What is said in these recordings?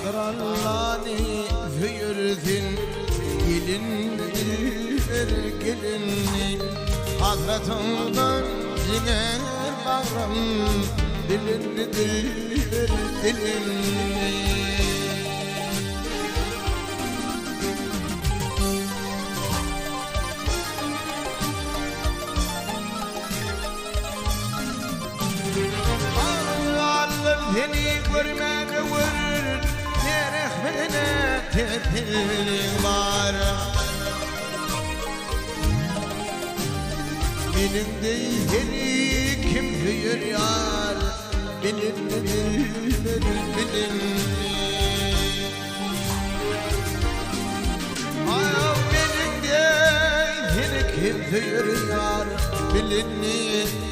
Akrallani hüyürdün gelindir gelinni Hazretundan ciner bağrım dilindir dilinni Seni görmeye vurur Nerehmene tepilin var Benim değil kim büyür yar Bilinir Ay benim değil kim büyür yar Bilinir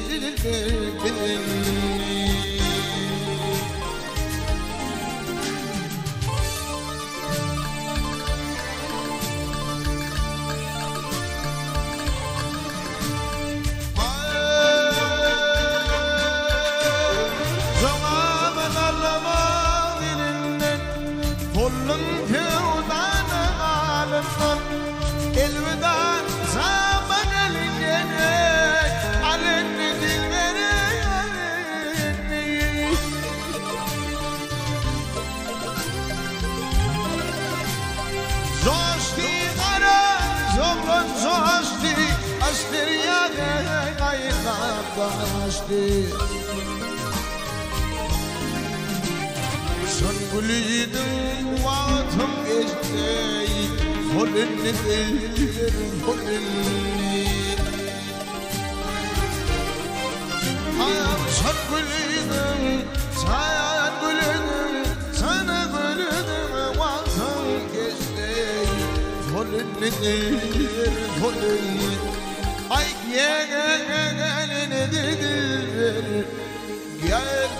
Kullun fevdanı alından elveda zaman eline alenni dilleri alenni Zosti karan zomron zosti astir yâge kayıkabdaşti Son gülüydüm vaatım geçti Holinni değil holinni Ayağım son gülüydüm Sayan gülüydüm Sana gülüydüm vaatım geçti Holinni değil holinni Ay gelini dediler Gelin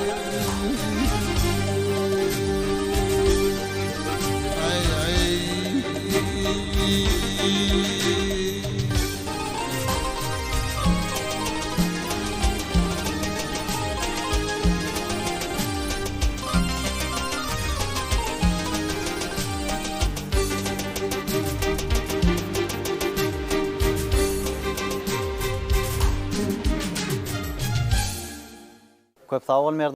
Köp sağ ol